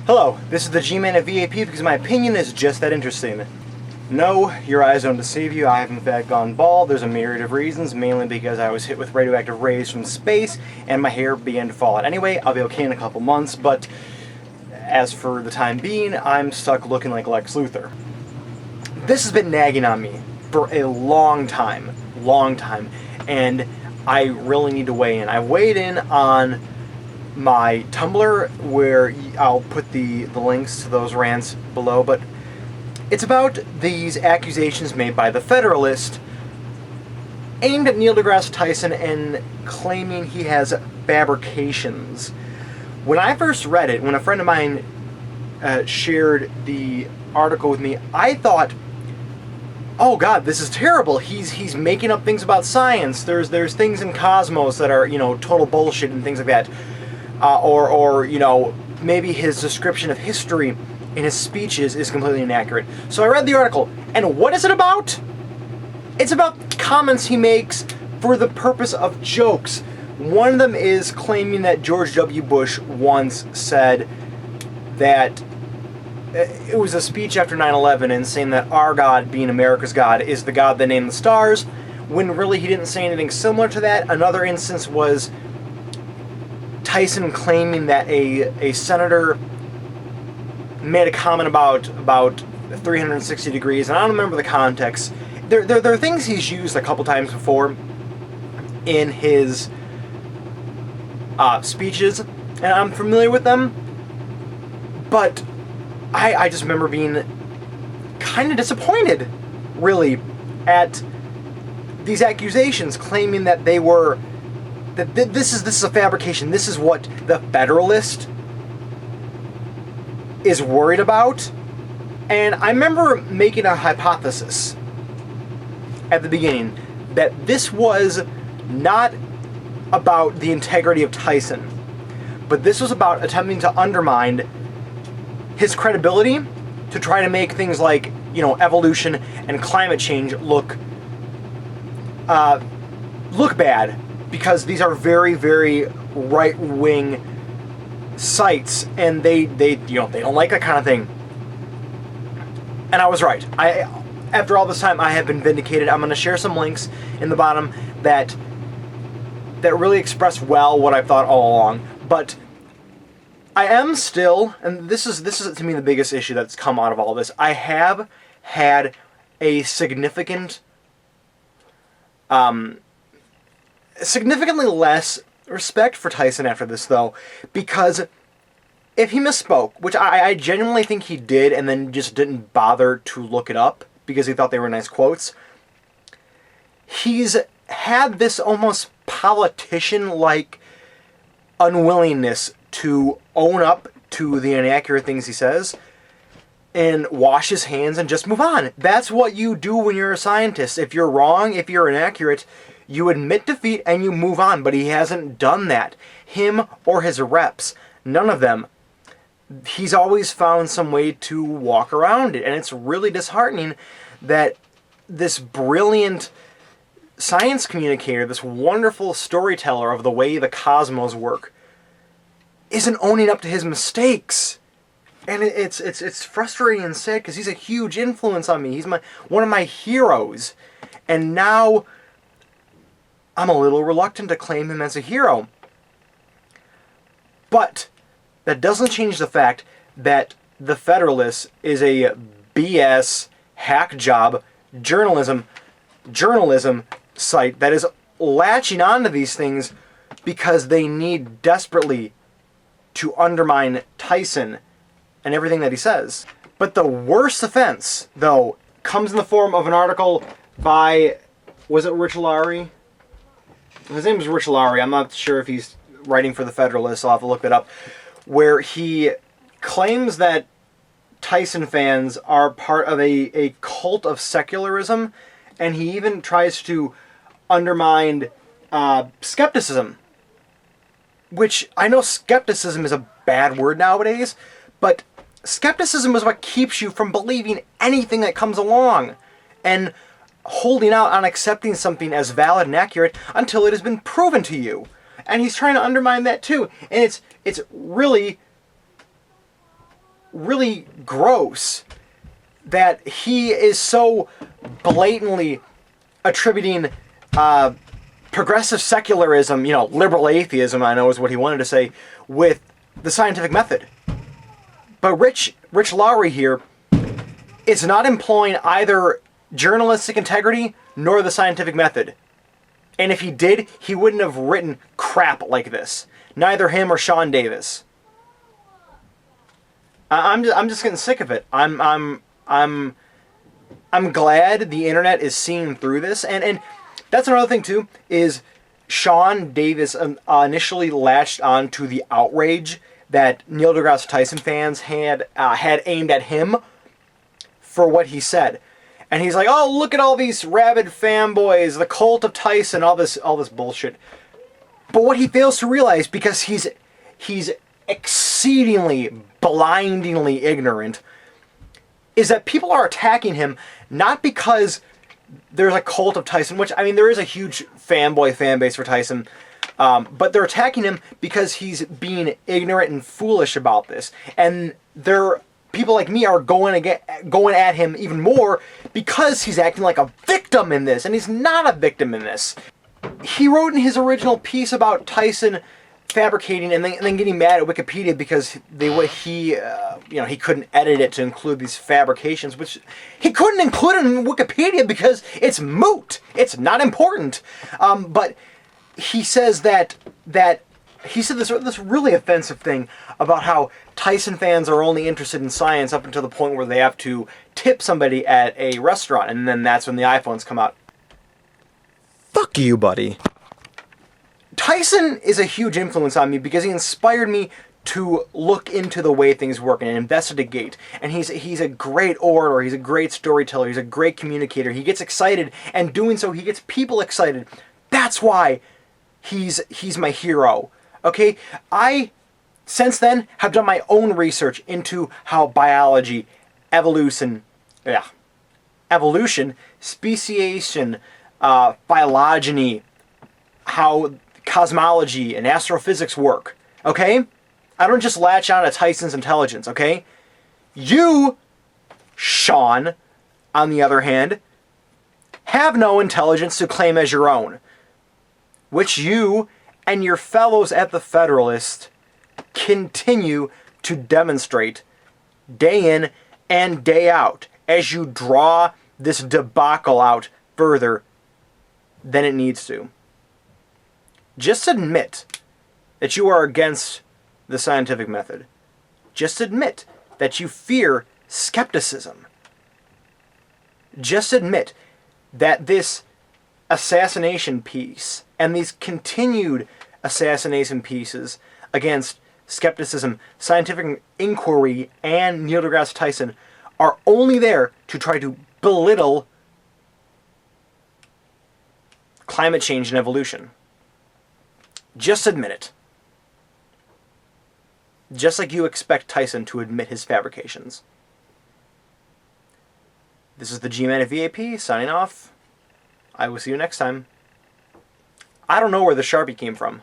Hello, this is the G-Man at VAP because my opinion is just that interesting. No, your eyes don't deceive you. I have in fact gone bald. There's a myriad of reasons, mainly because I was hit with radioactive rays from space and my hair began to fall out. Anyway, I'll be okay in a couple months, but as for the time being, I'm stuck looking like Lex Luthor. This has been nagging on me for a long time, and I really need to weigh in. I weighed in on my Tumblr, where I'll put the links to those rants below, but it's about these accusations made by the Federalist aimed at Neil deGrasse Tyson and claiming he has fabrications. When I first read it, when a friend of mine shared the article with me, I thought, oh God, this is terrible. He's making up things about science. There's things in Cosmos that are, total bullshit and things like that. Or maybe his description of history in his speeches is completely inaccurate. So I read the article, and what is it about? It's about comments he makes for the purpose of jokes. One of them is claiming that George W. Bush once said that it was a speech after 9/11 and saying that our God, being America's God, is the God that named the stars, when really he didn't say anything similar to that. Another instance was Tyson claiming that a senator made a comment about 360 degrees, and I don't remember the context. There are things he's used a couple times before in his speeches, and I'm familiar with them, but I just remember being kind of disappointed, really, at these accusations, claiming that they were this is a fabrication. This is what the Federalist is worried about. And I remember making a hypothesis at the beginning that this was not about the integrity of Tyson, but this was about attempting to undermine his credibility to try to make things like, evolution and climate change look bad. Because these are very, very right-wing sites, and they don't like that kind of thing. And I was right. After all this time, I have been vindicated. I'm going to share some links in the bottom that really express well what I've thought all along. But I am still, and this is to me the biggest issue that's come out of all this. I have had a significantly less respect for Tyson after this, though, because if he misspoke, which I genuinely think he did, and then just didn't bother to look it up because he thought they were nice quotes, he's had this almost politician-like unwillingness to own up to the inaccurate things he says and wash his hands and just move on. That's what you do when you're a scientist. If you're wrong, if you're inaccurate, you admit defeat and you move on, but he hasn't done that. Him or his reps, none of them. He's always found some way to walk around it, and it's really disheartening that this brilliant science communicator, this wonderful storyteller of the way the cosmos work, isn't owning up to his mistakes. And it's frustrating and sad because he's a huge influence on me. He's one of my heroes, and now I'm a little reluctant to claim him as a hero. But that doesn't change the fact that the Federalist is a BS hack job journalism site that is latching onto these things because they need desperately to undermine Tyson and everything that he says. But the worst offense, though, comes in the form of an article by, was it Rich Lowry? His name is Rich Lowry. I'm not sure if he's writing for the Federalist. I'll have to look that up. Where he claims that Tyson fans are part of a cult of secularism, and he even tries to undermine skepticism. Which, I know skepticism is a bad word nowadays, but skepticism is what keeps you from believing anything that comes along. And holding out on accepting something as valid and accurate until it has been proven to you. And he's trying to undermine that too. And it's really really gross that he is so blatantly attributing progressive secularism, liberal atheism, I know is what he wanted to say, with the scientific method. But Rich Lowry here is not employing either journalistic integrity nor the scientific method. And if he did, he wouldn't have written crap like this. Neither him or Sean Davis. I'm just getting sick of it. I'm glad the internet is seeing through this, and that's another thing too. Is Sean Davis initially latched on to the outrage that Neil deGrasse Tyson fans had aimed at him for what he said, and he's like, "Oh, look at all these rabid fanboys, the cult of Tyson, all this bullshit." But what he fails to realize, because he's exceedingly, blindingly ignorant, is that people are attacking him not because there's a cult of Tyson, which, I mean, there is a huge fanboy fan base for Tyson, but they're attacking him because he's being ignorant and foolish about this. And people like me are going at him even more because he's acting like a victim in this, and he's not a victim in this. He wrote in his original piece about Tyson fabricating and then getting mad at Wikipedia because he couldn't edit it to include these fabrications, which he couldn't include it in Wikipedia because it's moot. It's not important. But he says that he said this really offensive thing about how Tyson fans are only interested in science up until the point where they have to tip somebody at a restaurant, and then that's when the iPhones come out. Fuck you, buddy. Tyson is a huge influence on me because he inspired me to look into the way things work and investigate. And he's a great orator, he's a great storyteller, he's a great communicator. He gets excited, and doing so, he gets people excited. That's why he's my hero. Okay? I, since then, have done my own research into how biology, evolution, speciation, phylogeny, how cosmology and astrophysics work, okay? I don't just latch on to Tyson's intelligence, okay? You, Sean, on the other hand, have no intelligence to claim as your own, which you and your fellows at the Federalist continue to demonstrate day in and day out as you draw this debacle out further than it needs to. Just admit that you are against the scientific method. Just admit that you fear skepticism. Just admit that this assassination piece and these continued assassination pieces against skepticism, scientific inquiry, and Neil deGrasse Tyson are only there to try to belittle climate change and evolution. Just admit it. Just like you expect Tyson to admit his fabrications. This is the G-Man at VAP, signing off. I will see you next time. I don't know where the Sharpie came from.